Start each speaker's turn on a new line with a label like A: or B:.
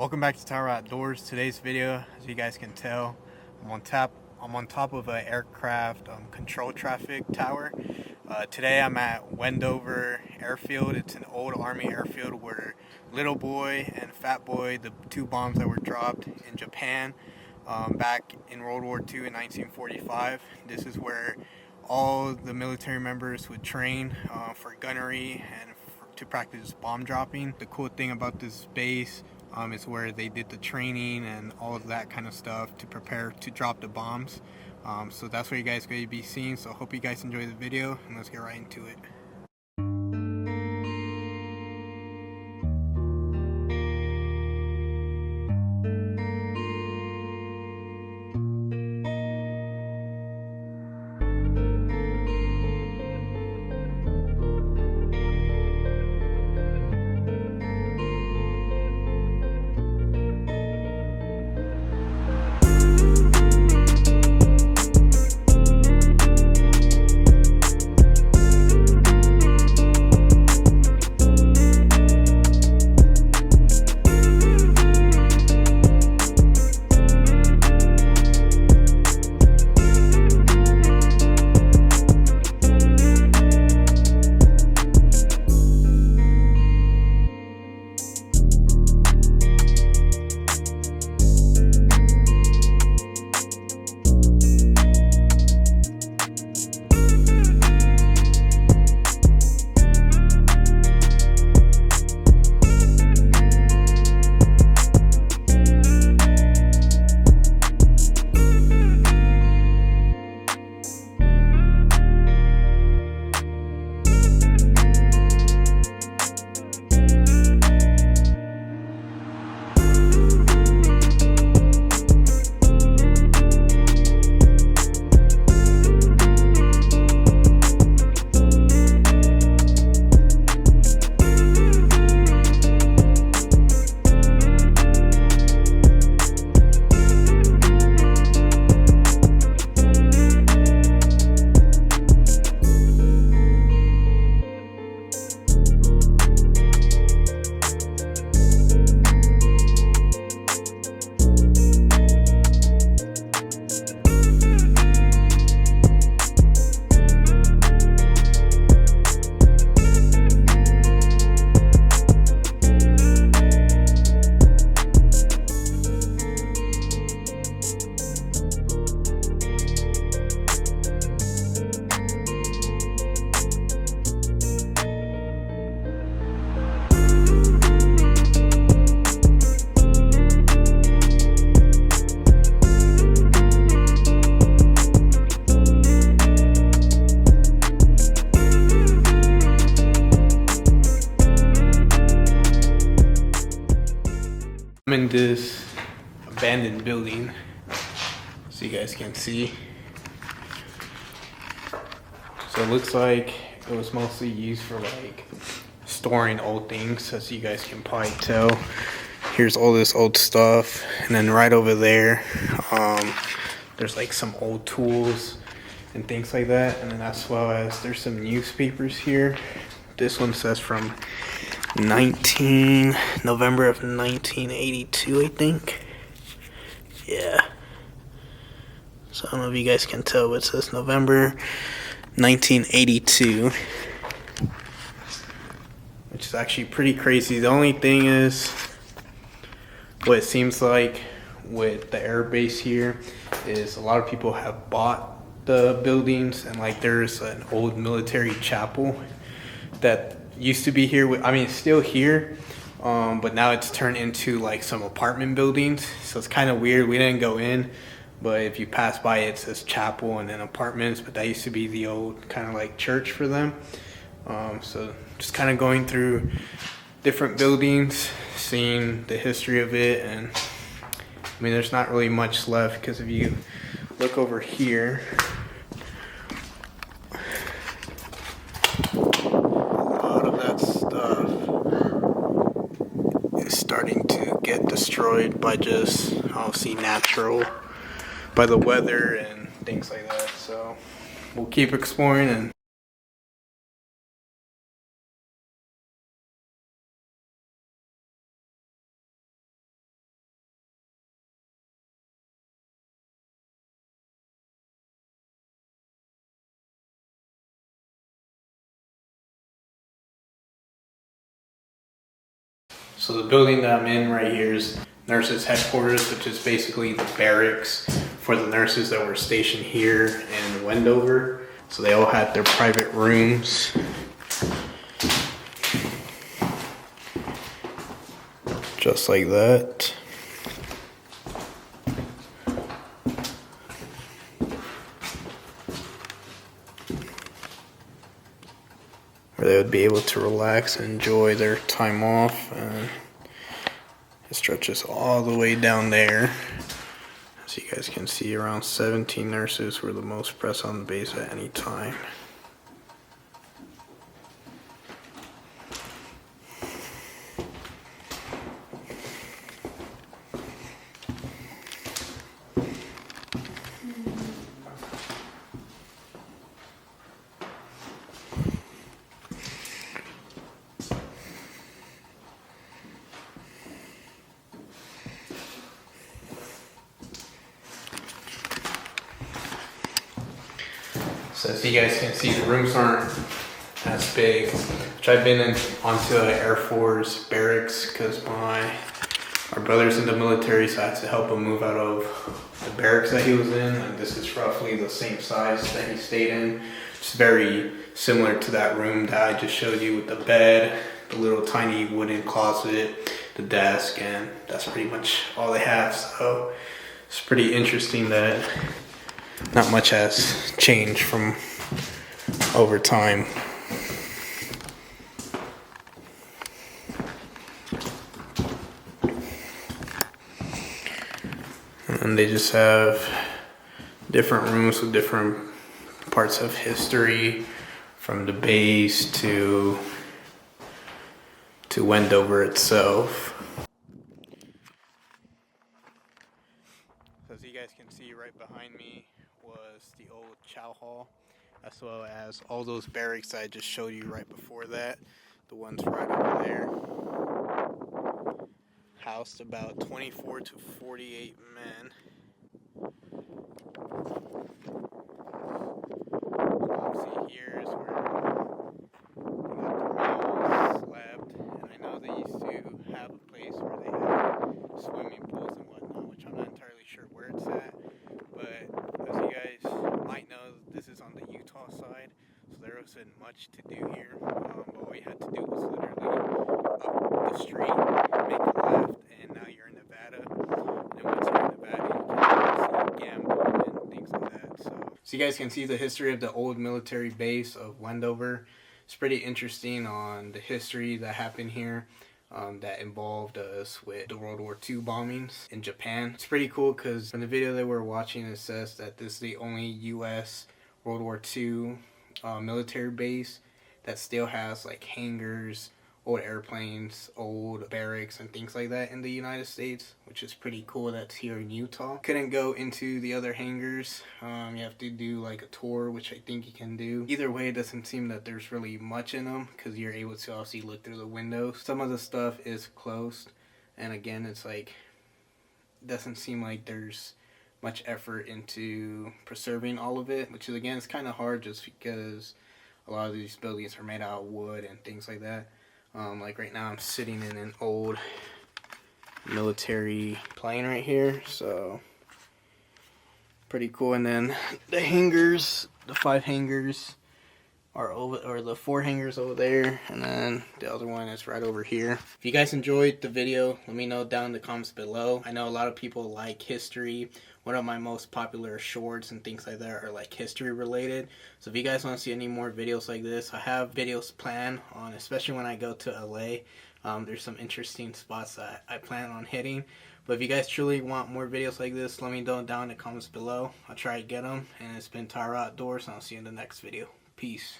A: Welcome back to Tower Outdoors. Today's video, as you guys can tell, I'm on top of an aircraft control traffic tower. Today I'm at Wendover Airfield. It's an old Army airfield where Little Boy and Fat Boy, the two bombs that were dropped in Japan back in World War II in 1945. This is where all the military members would train for gunnery and to practice bomb dropping. The cool thing about this base is where they did the training and all of that kind of stuff to prepare to drop the bombs. So that's what you guys are going to be seeing. So I hope you guys enjoy the video, and let's get right into it. I'm in this abandoned building, so you guys can see. So it looks like it was mostly used for like storing old things, as you guys can probably tell. Here's all this old stuff, and then right over there, there's like some old tools and things like that, and then as well as there's some newspapers here. This one says from November of 1982, I think. Yeah. So I don't know if you guys can tell, but it says November 1982. Which is actually pretty crazy. The only thing is, what it seems like with the air base here is a lot of people have bought the buildings, and like there's an old military chapel that used to be here. I mean, it's still here, but now it's turned into like some apartment buildings, so it's kind of weird. We didn't go in, but if you pass by, it says chapel and then apartments, but that used to be the old kind of like church for them. So just kind of going through different buildings, seeing the history of it. And I mean, there's not really much left, because if you look over here, starting to get destroyed by just obviously natural, by the weather and things like that. So we'll keep exploring and So the building that I'm in right here is nurses headquarters, which is basically the barracks for the nurses that were stationed here in Wendover. So they all had their private rooms. Just like that. Where they would be able to relax and enjoy their time off. And it stretches all the way down there. As you guys can see, around 17 nurses were the most pressed on the base at any time. So as you guys can see, the rooms aren't as big, which I've been onto an Air Force barracks because our brother's in the military, so I had to help him move out of the barracks that he was in. And this is roughly the same size that he stayed in. It's very similar to that room that I just showed you with the bed, the little tiny wooden closet, the desk, and that's pretty much all they have. So it's pretty interesting that not much has changed from over time. And they just have different rooms with different parts of history, from the base to Wendover itself. So as you guys can see, right behind me was the old chow hall, as well as all those barracks that I just showed you right before that. The ones right over there housed about 24 to 48 men. Obviously here is where they slept, and I know they used to have a place where they had swimming pools and whatnot, which I'm not entirely sure where it's at. But as you guys might know, this is on the Utah side, so there wasn't much to do here. All we had to do was literally up the street, make a left, and now you're in Nevada. And once you're in Nevada, you can see gamble and things like that. So you guys can see the history of the old military base of Wendover. It's pretty interesting on the history that happened here. That involved us with the World War II bombings in Japan. It's pretty cool because in the video that we're watching, it says that this is the only U.S. World War II military base that still has like hangars, old airplanes, old barracks, and things like that in the United States, which is pretty cool. That's here in Utah. Couldn't go into the other hangars. You have to do like a tour, which I think you can do. Either way, it doesn't seem that there's really much in them because you're able to obviously look through the windows. Some of the stuff is closed, and again, it's like, doesn't seem like there's much effort into preserving all of it, which is, again, it's kind of hard just because a lot of these buildings are made out of wood and things like that. Like right now I'm sitting in an old military plane right here, so pretty cool. And then the hangars, the 5 hangars are over, or the 4 hangars over there, and then the other one is right over here. If you guys enjoyed the video, let me know down in the comments below. I know a lot of people like history. One of my most popular shorts and things like that are like history related. So if you guys want to see any more videos like this, I have videos planned on, especially when I go to LA. There's some interesting spots that I plan on hitting. But if you guys truly want more videos like this, let me know down in the comments below. I'll try to get them. And it's been Tyra Outdoors, and I'll see you in the next video. Peace.